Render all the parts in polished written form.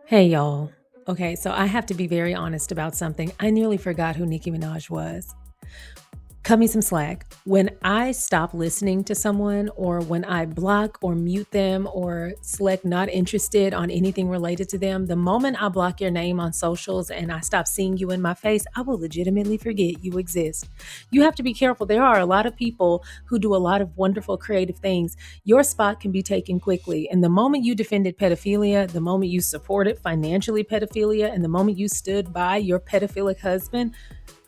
Hey y'all. Okay, so I have to be very honest about something. I nearly forgot who Nicki Minaj was. Cut me some slack. When I stop listening to someone, or when I block or mute them or select not interested on anything related to them, the moment I block your name on socials and I stop seeing you in my face, I will legitimately forget you exist. You have to be careful. There are a lot of people who do a lot of wonderful creative things. Your spot can be taken quickly. And the moment you defended pedophilia, the moment you supported financially pedophilia, and the moment you stood by your pedophilic husband,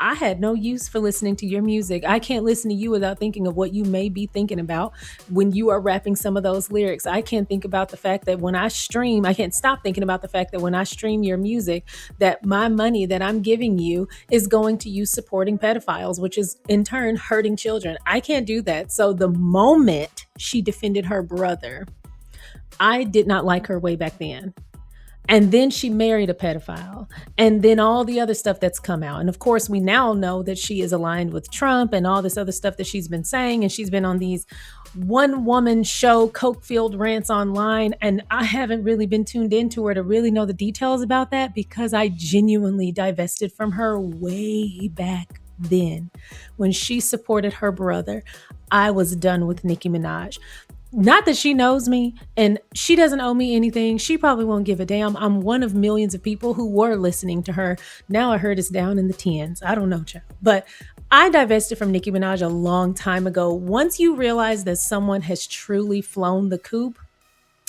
I had no use for listening to your music. I can't listen to you without thinking of what you may be thinking about when you are rapping some of those lyrics. I can't think about the fact that when I stream, I can't stop thinking about the fact that when I stream your music, that my money that I'm giving you is going to you supporting pedophiles, which is in turn hurting children. I can't do that. So the moment she defended her brother, I did not like her way back then. And then she married a pedophile. And then all the other stuff that's come out. And of course, we now know that she is aligned with Trump and all this other stuff that she's been saying. And she's been on these one woman show, coke-filled rants online. And I haven't really been tuned into her to really know the details about that because I genuinely divested from her way back then. When she supported her brother, I was done with Nicki Minaj. Not that she knows me and she doesn't owe me anything. She probably won't give a damn. I'm one of millions of people who were listening to her. Now I heard it's down in the tens. I don't know, child. But I divested from Nicki Minaj a long time ago. Once you realize that someone has truly flown the coop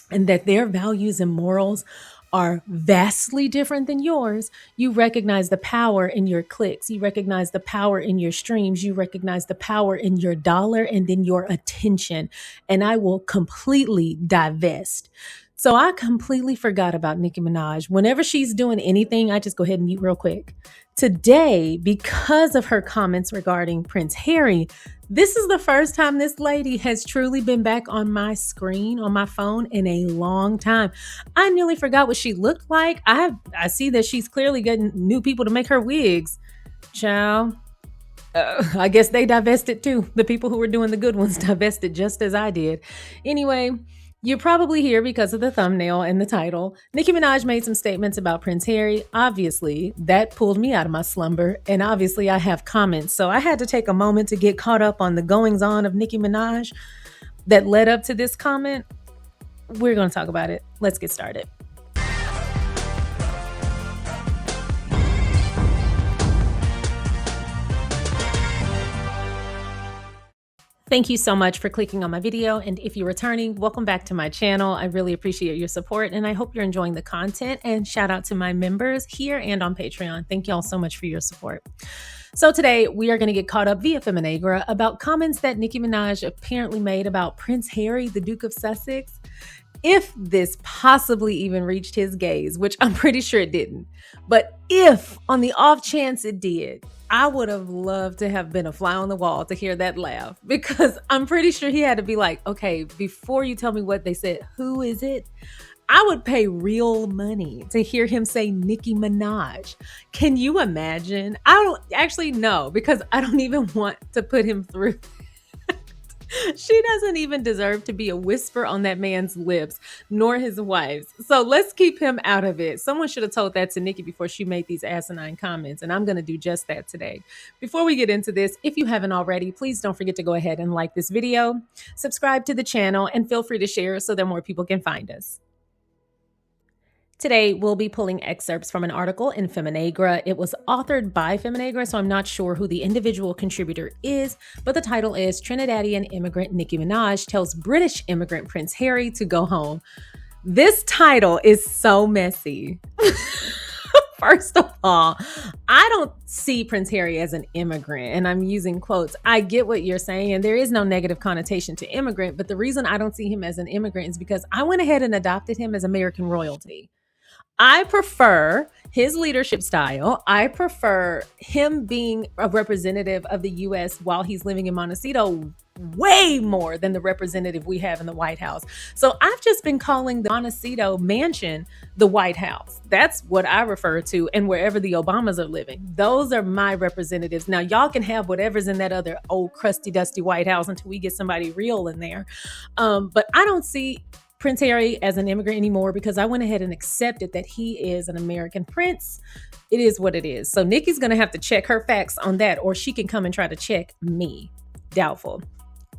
and that their values and morals are vastly different than yours, you recognize the power in your clicks. You recognize the power in your streams. You recognize the power in your dollar and in your attention. And I will completely divest. So I completely forgot about Nicki Minaj. Whenever she's doing anything, I just go ahead and mute real quick. Today, because of her comments regarding Prince Harry, this is the first time this lady has truly been back on my screen, on my phone in a long time. I nearly forgot what she looked like. I see that she's clearly getting new people to make her wigs. Ciao. I guess they divested too. The people who were doing the good ones divested just as I did. Anyway, you're probably here because of the thumbnail and the title. Nicki Minaj made some statements about Prince Harry. Obviously, that pulled me out of my slumber. And obviously, I have comments. So I had to take a moment to get caught up on the goings on of Nicki Minaj that led up to this comment. We're going to talk about it. Let's get started. Thank you so much for clicking on my video. And if you're returning, welcome back to my channel. I really appreciate your support and I hope you're enjoying the content, and shout out to my members here and on Patreon. Thank you all so much for your support. So today we are going to get caught up via Feminegra about comments that Nicki Minaj apparently made about Prince Harry, the Duke of Sussex. If this possibly even reached his gaze, which I'm pretty sure it didn't, but if on the off chance it did, I would have loved to have been a fly on the wall to hear that laugh, because I'm pretty sure he had to be like, okay, before you tell me what they said, who is it? I would pay real money to hear him say Nicki Minaj. Can you imagine? I don't actually know, because I don't even want to put him through. She doesn't even deserve to be a whisper on that man's lips, nor his wife's. So let's keep him out of it. Someone should have told that to Nicki before she made these asinine comments, and I'm going to do just that today. Before we get into this, if you haven't already, please don't forget to go ahead and like this video, subscribe to the channel, and feel free to share so that more people can find us. Today, we'll be pulling excerpts from an article in Feminegra. It was authored by Feminegra, so I'm not sure who the individual contributor is, but the title is Trinidadian Immigrant Nicki Minaj Tells British Immigrant Prince Harry to Go Home. This title is so messy. First of all, I don't see Prince Harry as an immigrant, and I'm using quotes. I get what you're saying, and there is no negative connotation to immigrant, but the reason I don't see him as an immigrant is because I went ahead and adopted him as American royalty. I prefer his leadership style. I prefer him being a representative of the U.S. while he's living in Montecito way more than the representative we have in the White House. So I've just been calling the Montecito mansion the White House. That's what I refer to, and wherever the Obamas are living. Those are my representatives. Now, y'all can have whatever's in that other old crusty, dusty White House until we get somebody real in there. But I don't see Prince Harry as an immigrant anymore because I went ahead and accepted that he is an American prince. It is what it is. So Nicki's going to have to check her facts on that, or she can come and try to check me. Doubtful.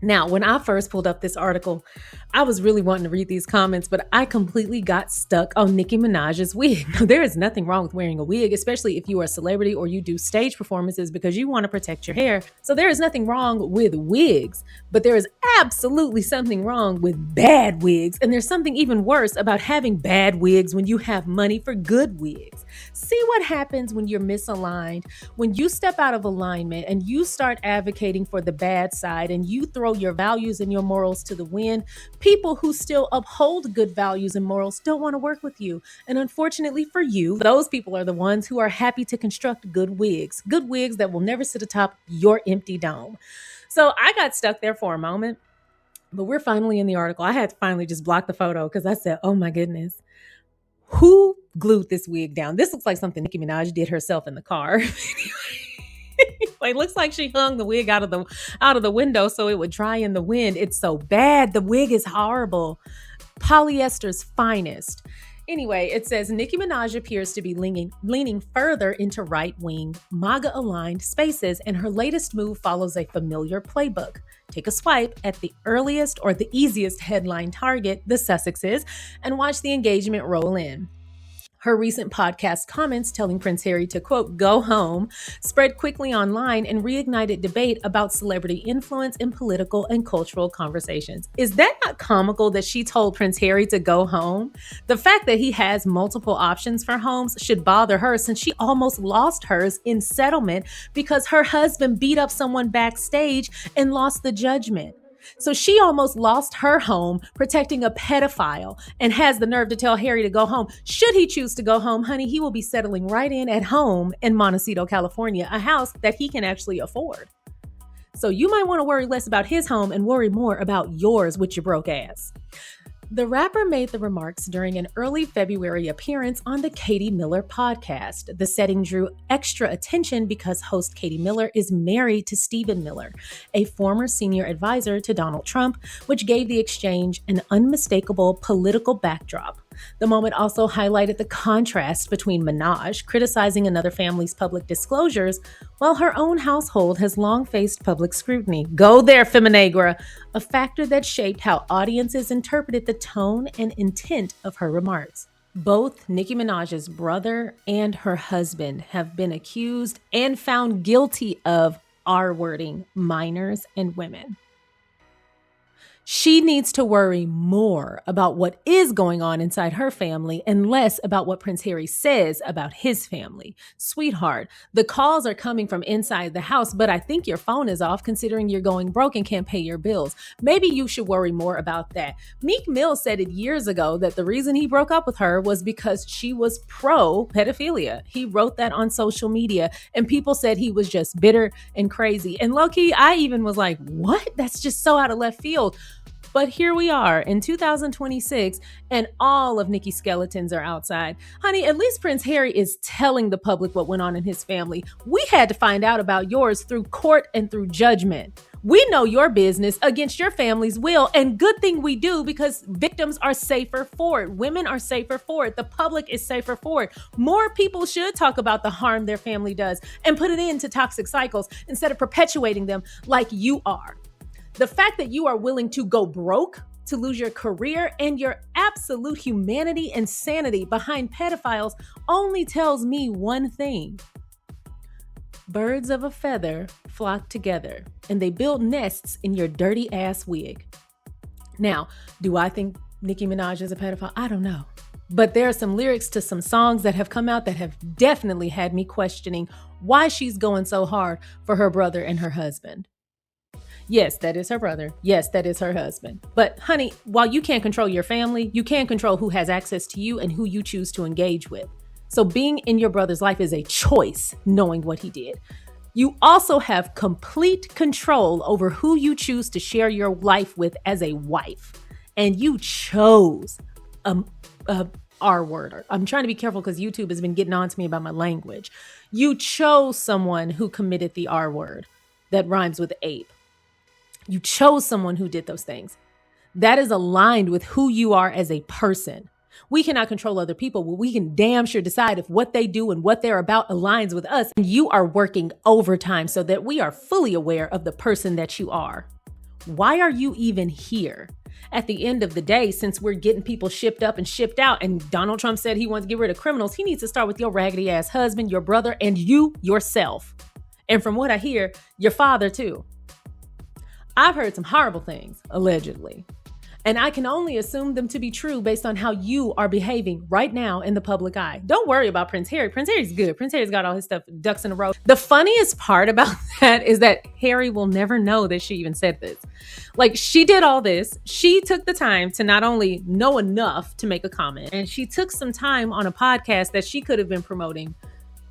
Now, when I first pulled up this article, I was really wanting to read these comments, but I completely got stuck on Nicki Minaj's wig. Now, there is nothing wrong with wearing a wig, especially if you are a celebrity or you do stage performances because you want to protect your hair. So there is nothing wrong with wigs, but there is absolutely something wrong with bad wigs. And there's something even worse about having bad wigs when you have money for good wigs. See what happens when you're misaligned, when you step out of alignment and you start advocating for the bad side and you throw your values and your morals to the wind. People who still uphold good values and morals don't want to work with you. And unfortunately for you, those people are the ones who are happy to construct good wigs that will never sit atop your empty dome. So I got stuck there for a moment, but we're finally in the article. I had to finally just block the photo because I said, oh my goodness, who glued this wig down? This looks like something Nicki Minaj did herself in the car. It looks like she hung the wig out of the window so it would dry in the wind. It's so bad. The wig is horrible. Polyester's finest. Anyway, it says Nicki Minaj appears to be leaning further into right-wing, MAGA-aligned spaces, and her latest move follows a familiar playbook. Take a swipe at the earliest or the easiest headline target, the Sussexes, and watch the engagement roll in. Her recent podcast comments telling Prince Harry to, quote, go home, spread quickly online and reignited debate about celebrity influence in political and cultural conversations. Is that not comical that she told Prince Harry to go home? The fact that he has multiple options for homes should bother her since she almost lost hers in settlement because her husband beat up someone backstage and lost the judgment. So she almost lost her home protecting a pedophile and has the nerve to tell Harry to go home. Should he choose to go home, honey, he will be settling right in at home in Montecito, California, a house that he can actually afford. So you might want to worry less about his home and worry more about yours with your broke ass. The rapper made the remarks during an early February appearance on the Katie Miller podcast. The setting drew extra attention because host Katie Miller is married to Stephen Miller, a former senior advisor to Donald Trump, which gave the exchange an unmistakable political backdrop. The moment also highlighted the contrast between Minaj criticizing another family's public disclosures, while her own household has long faced public scrutiny. Go there, Feminagra, a factor that shaped how audiences interpreted the tone and intent of her remarks. Both Nicki Minaj's brother and her husband have been accused and found guilty of R-wording minors and women. She needs to worry more about what is going on inside her family and less about what Prince Harry says about his family. Sweetheart, the calls are coming from inside the house, but I think your phone is off considering you're going broke and can't pay your bills. Maybe you should worry more about that. Meek Mill said it years ago that the reason he broke up with her was because she was pro-pedophilia. He wrote that on social media and people said he was just bitter and crazy. And low-key, I even was like, what? That's just so out of left field. But here we are in 2026 and all of Nicki's skeletons are outside. Honey, at least Prince Harry is telling the public what went on in his family. We had to find out about yours through court and through judgment. We know your business against your family's will, and good thing we do because victims are safer for it. Women are safer for it. The public is safer for it. More people should talk about the harm their family does and put it into toxic cycles instead of perpetuating them like you are. The fact that you are willing to go broke, to lose your career, and your absolute humanity and sanity behind pedophiles only tells me one thing. Birds of a feather flock together, and they build nests in your dirty ass wig. Now, do I think Nicki Minaj is a pedophile? I don't know. But there are some lyrics to some songs that have come out that have definitely had me questioning why she's going so hard for her brother and her husband. Yes, that is her brother. Yes, that is her husband. But honey, while you can't control your family, you can control who has access to you and who you choose to engage with. So being in your brother's life is a choice, knowing what he did. You also have complete control over who you choose to share your life with as a wife. And you chose R word. I'm trying to be careful because YouTube has been getting on to me about my language. You chose someone who committed the R word that rhymes with ape. You chose someone who did those things. That is aligned with who you are as a person. We cannot control other people, but we can damn sure decide if what they do and what they're about aligns with us. And you are working overtime so that we are fully aware of the person that you are. Why are you even here? At the end of the day, since we're getting people shipped up and shipped out, and Donald Trump said he wants to get rid of criminals, he needs to start with your raggedy ass husband, your brother, and you yourself. And from what I hear, your father too. I've heard some horrible things, allegedly. And I can only assume them to be true based on how you are behaving right now in the public eye. Don't worry about Prince Harry. Prince Harry's good. Prince Harry's got all his stuff, ducks in a row. The funniest part about that is that Harry will never know that she even said this. Like, she did all this. She took the time to not only know enough to make a comment, and she took some time on a podcast that she could have been promoting,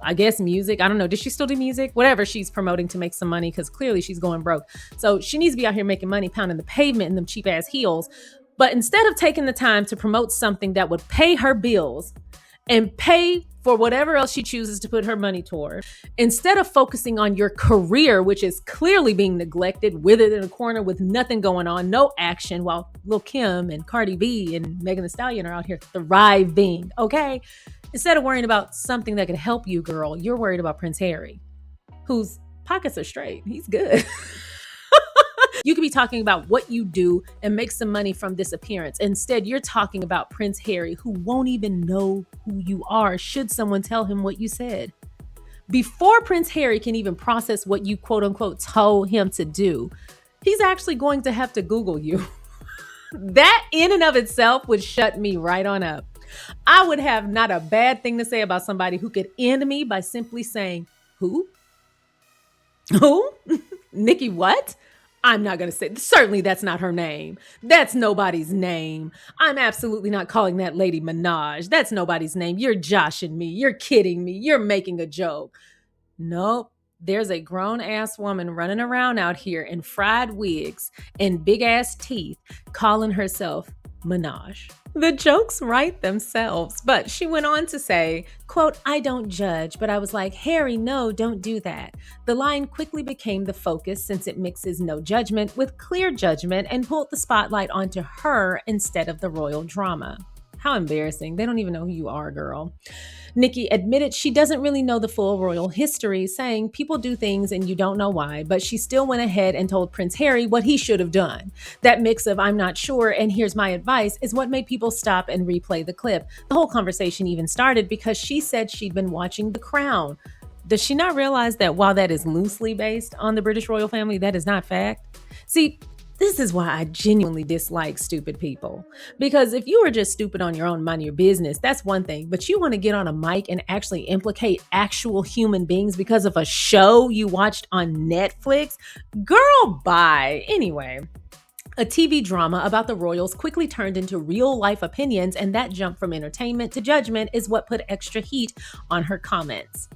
I guess, music. I don't know. Does she still do music? Whatever she's promoting to make some money, because clearly she's going broke. So she needs to be out here making money, pounding the pavement in them cheap ass heels. But instead of taking the time to promote something that would pay her bills and pay for whatever else she chooses to put her money toward, instead of focusing on your career, which is clearly being neglected, withered in a corner with nothing going on, no action, while Lil' Kim and Cardi B and Megan Thee Stallion are out here thriving, okay? Instead of worrying about something that could help you, girl, you're worried about Prince Harry, whose pockets are straight. He's good. You could be talking about what you do and make some money from this appearance. Instead, you're talking about Prince Harry, who won't even know who you are should someone tell him what you said. Before Prince Harry can even process what you quote unquote told him to do, he's actually going to have to Google you. That in and of itself would shut me right on up. I would have not a bad thing to say about somebody who could end me by simply saying, who? Who? Nicki what? I'm not going to say, certainly that's not her name. That's nobody's name. I'm absolutely not calling that lady Minaj. That's nobody's name. You're joshing me. You're kidding me. You're making a joke. Nope. There's a grown ass woman running around out here in fried wigs and big ass teeth calling herself Minaj. The jokes write themselves. But she went on to say, quote, I don't judge, but I was like, Harry, no, don't do that. The line quickly became the focus since it mixes no judgment with clear judgment and pulled the spotlight onto her instead of the royal drama. How embarrassing. They don't even know who you are, girl. Nicki admitted she doesn't really know the full royal history, saying people do things and you don't know why, but she still went ahead and told Prince Harry what he should have done. That mix of I'm not sure and here's my advice is what made people stop and replay the clip. The whole conversation even started because she said she'd been watching The Crown. Does she not realize that while that is loosely based on the British royal family, that is not fact? See, this is why I genuinely dislike stupid people. Because if you are just stupid on your own, mind your business, that's one thing. But you want to get on a mic and actually implicate actual human beings because of a show you watched on Netflix? Girl, bye. Anyway, a TV drama about the royals quickly turned into real life opinions, and that jump from entertainment to judgment is what put extra heat on her comments.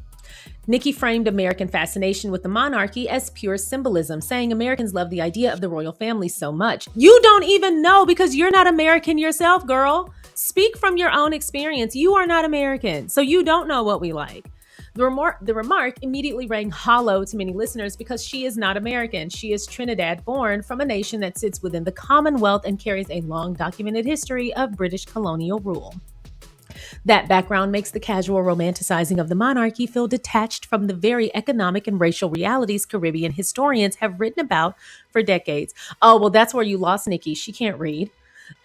Nicki framed American fascination with the monarchy as pure symbolism, saying Americans love the idea of the royal family so much. You don't even know because you're not American yourself, girl. Speak from your own experience. You are not American, so you don't know what we like. The remark immediately rang hollow to many listeners because she is not American. She is Trinidad-born from a nation that sits within the Commonwealth and carries a long documented history of British colonial rule. That background makes the casual romanticizing of the monarchy feel detached from the very economic and racial realities Caribbean historians have written about for decades. Oh, well, that's where you lost Nicki. She can't read.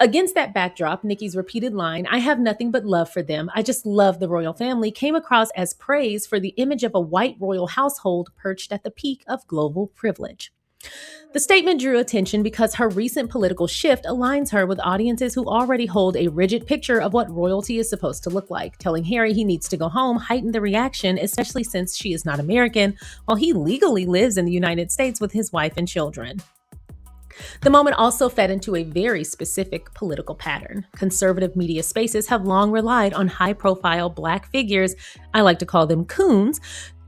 Against that backdrop, Nicki's repeated line, I have nothing but love for them. I just love the royal family, came across as praise for the image of a white royal household perched at the peak of global privilege. The statement drew attention because her recent political shift aligns her with audiences who already hold a rigid picture of what royalty is supposed to look like. Telling Harry he needs to go home heightened the reaction, especially since she is not American, while he legally lives in the United States with his wife and children. The moment also fed into a very specific political pattern. Conservative media spaces have long relied on high-profile Black figures, I like to call them coons,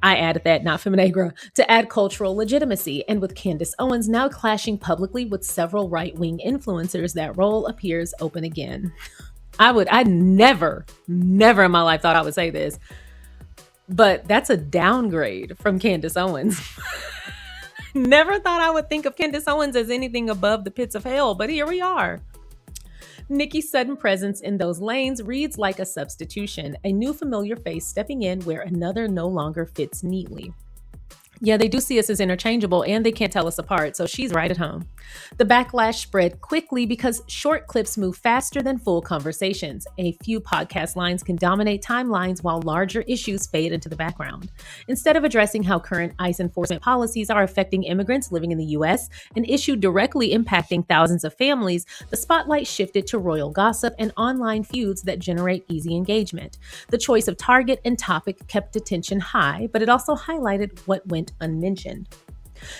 I added that, not Feminagra, to add cultural legitimacy. And with Candace Owens now clashing publicly with several right-wing influencers, that role appears open again. I never in my life thought I would say this, but that's a downgrade from Candace Owens. Never thought I would think of Candace Owens as anything above the pits of hell, but here we are. Nicki's sudden presence in those lanes reads like a substitution, a new familiar face stepping in where another no longer fits neatly. Yeah, they do see us as interchangeable and they can't tell us apart, so she's right at home. The backlash spread quickly because short clips move faster than full conversations. A few podcast lines can dominate timelines while larger issues fade into the background. Instead of addressing how current ICE enforcement policies are affecting immigrants living in the U.S., an issue directly impacting thousands of families, the spotlight shifted to royal gossip and online feuds that generate easy engagement. The choice of target and topic kept attention high, but it also highlighted what went unmentioned.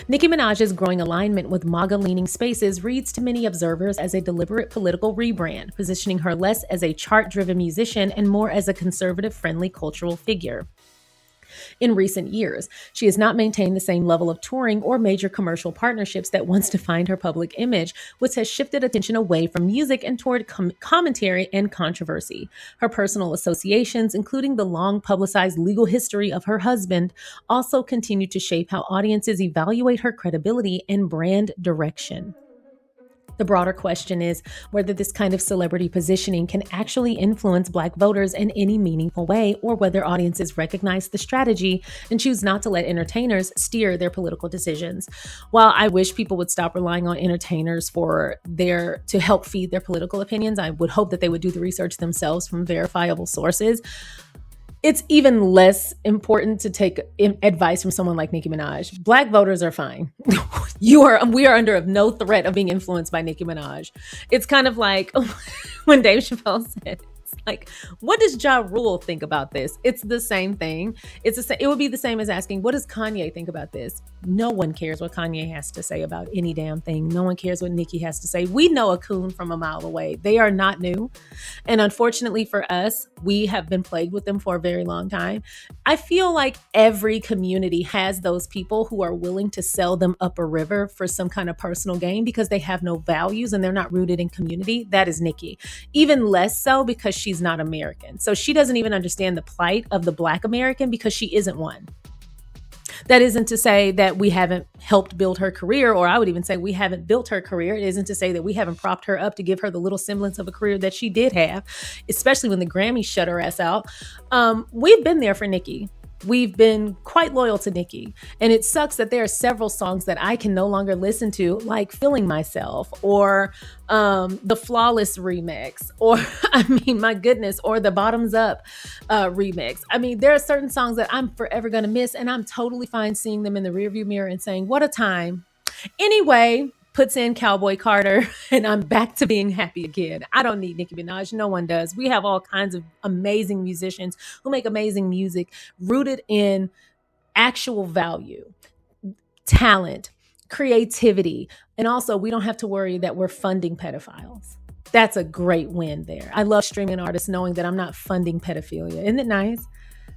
Nicki Minaj's growing alignment with MAGA-leaning spaces reads to many observers as a deliberate political rebrand, positioning her less as a chart-driven musician and more as a conservative-friendly cultural figure. In recent years, she has not maintained the same level of touring or major commercial partnerships that once defined her public image, which has shifted attention away from music and toward commentary and controversy. Her personal associations, including the long-publicized legal history of her husband, also continue to shape how audiences evaluate her credibility and brand direction. The broader question is whether this kind of celebrity positioning can actually influence Black voters in any meaningful way, or whether audiences recognize the strategy and choose not to let entertainers steer their political decisions. While I wish people would stop relying on entertainers to help feed their political opinions, I would hope that they would do the research themselves from verifiable sources. It's even less important to take advice from someone like Nicki Minaj. Black voters are fine. We are under no threat of being influenced by Nicki Minaj. It's kind of like when Dave Chappelle said, it's like, what does Ja Rule think about this? It's the same thing. It would be the same as asking, what does Kanye think about this? No one cares what Kanye has to say about any damn thing. No one cares what Nicki has to say. We know a coon from a mile away. They are not new. And unfortunately for us, we have been plagued with them for a very long time. I feel like every community has those people who are willing to sell them up a river for some kind of personal gain because they have no values and they're not rooted in community. That is Nicki. Even less so because she's not American. So she doesn't even understand the plight of the Black American because she isn't one. That isn't to say that we haven't helped build her career, or I would even say we haven't built her career. It isn't to say that we haven't propped her up to give her the little semblance of a career that she did have, especially when the Grammys shut her ass out. We've been there for Nicki. We've been quite loyal to Nicki. And it sucks that there are several songs that I can no longer listen to, like Feeling Myself or the Flawless remix, or my goodness, or the Bottoms Up remix. There are certain songs that I'm forever going to miss, and I'm totally fine seeing them in the rearview mirror and saying, what a time. Anyway, puts in Cowboy Carter, and I'm back to being happy again. I don't need Nicki Minaj. No one does. We have all kinds of amazing musicians who make amazing music rooted in actual value, talent, creativity, and also we don't have to worry that we're funding pedophiles. That's a great win there. I love streaming artists knowing that I'm not funding pedophilia. Isn't it nice?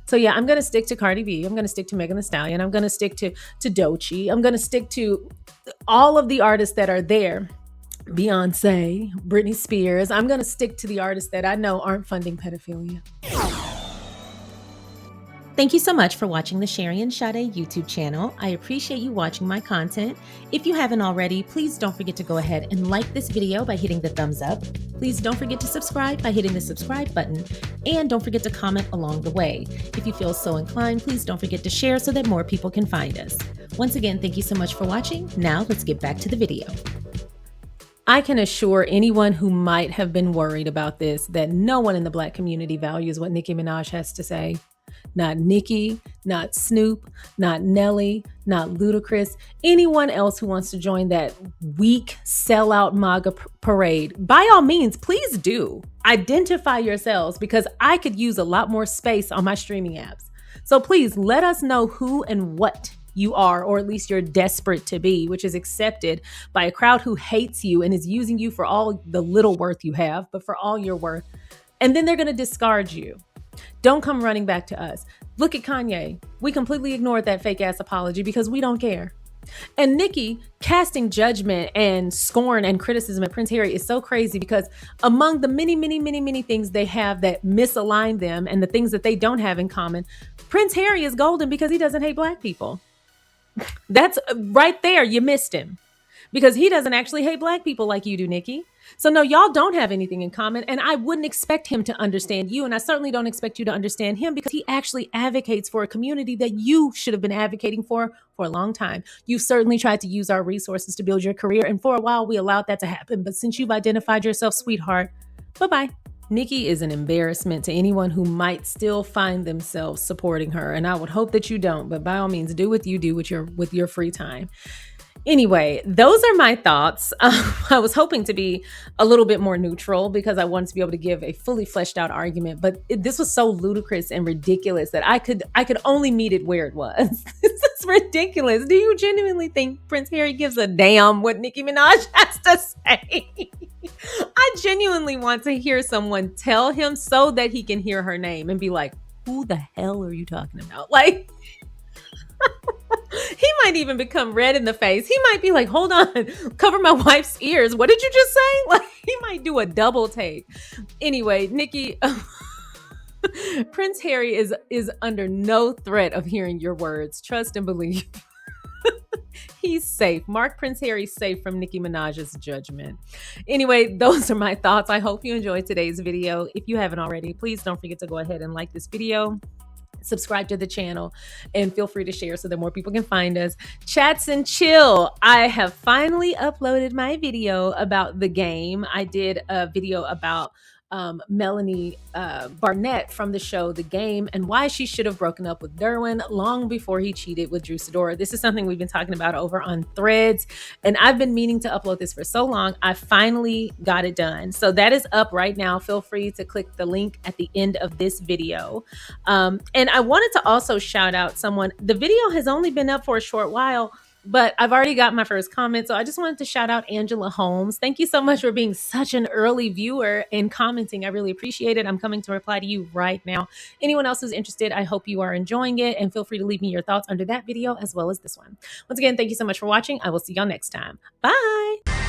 So yeah, I'm going to stick to Cardi B. I'm going to stick to Megan Thee Stallion. I'm going to stick to Doechii. I'm going to stick to all of the artists that are there. Beyonce, Britney Spears. I'm going to stick to the artists that I know aren't funding pedophilia. Thank you so much for watching the SharionSade YouTube channel. I appreciate you watching my content. If you haven't already, please don't forget to go ahead and like this video by hitting the thumbs up. Please don't forget to subscribe by hitting the subscribe button. And don't forget to comment along the way. If you feel so inclined, please don't forget to share so that more people can find us. Once again, thank you so much for watching. Now let's get back to the video. I can assure anyone who might have been worried about this that no one in the Black community values what Nicki Minaj has to say. Not Nicki, not Snoop, not Nelly, not Ludacris, anyone else who wants to join that weak sellout MAGA parade. By all means, please do. Identify yourselves because I could use a lot more space on my streaming apps. So please let us know who and what you are, or at least you're desperate to be, which is accepted by a crowd who hates you and is using you for all the little worth you have, but for all your worth. And then they're going to discard you. Don't come running back to us. Look at Kanye. We completely ignored that fake ass apology because we don't care. And Nicki casting judgment and scorn and criticism at Prince Harry is so crazy because among the many things they have that misalign them and the things that they don't have in common, Prince Harry is golden because he doesn't hate Black people. That's right there. You missed him because he doesn't actually hate black people like you do, Nikki. So no, y'all don't have anything in common, and I wouldn't expect him to understand you, and I certainly don't expect you to understand him because he actually advocates for a community that you should have been advocating for a long time. You've certainly tried to use our resources to build your career, and for a while we allowed that to happen. But since you've identified yourself, sweetheart, bye-bye. Nicki is an embarrassment to anyone who might still find themselves supporting her, and I would hope that you don't, but by all means, do what you do with your free time. Anyway, those are my thoughts. I was hoping to be a little bit more neutral because I wanted to be able to give a fully fleshed out argument, but this was so ludicrous and ridiculous that I could only meet it where it was. This is ridiculous. Do you genuinely think Prince Harry gives a damn what Nicki Minaj has to say? I genuinely want to hear someone tell him so that he can hear her name and be like, who the hell are you talking about? Like, he might even become red in the face. He might be like, hold on, cover my wife's ears. What did you just say? Like, he might do a double take. Anyway, Nikki, Prince Harry is under no threat of hearing your words. Trust and believe. He's safe. Mark Prince Harry safe from Nicki Minaj's judgment. Anyway, those are my thoughts. I hope you enjoyed today's video. If you haven't already, please don't forget to go ahead and like this video, subscribe to the channel, and feel free to share so that more people can find us. Chats and chill. I have finally uploaded my video about the game. I did a video about Melanie Barnett from the show The Game and why she should have broken up with Derwin long before he cheated with Drew Sidora. This is something we've been talking about over on Threads, and I've been meaning to upload this for so long. I finally got it done. So that is up right now. Feel free to click the link at the end of this video. And I wanted to also shout out someone. The video has only been up for a short while, but I've already got my first comment. So I just wanted to shout out Angela Holmes. Thank you so much for being such an early viewer and commenting. I really appreciate it. I'm coming to reply to you right now. Anyone else who's interested, I hope you are enjoying it, and feel free to leave me your thoughts under that video as well as this one. Once again, thank you so much for watching. I will see y'all next time. Bye.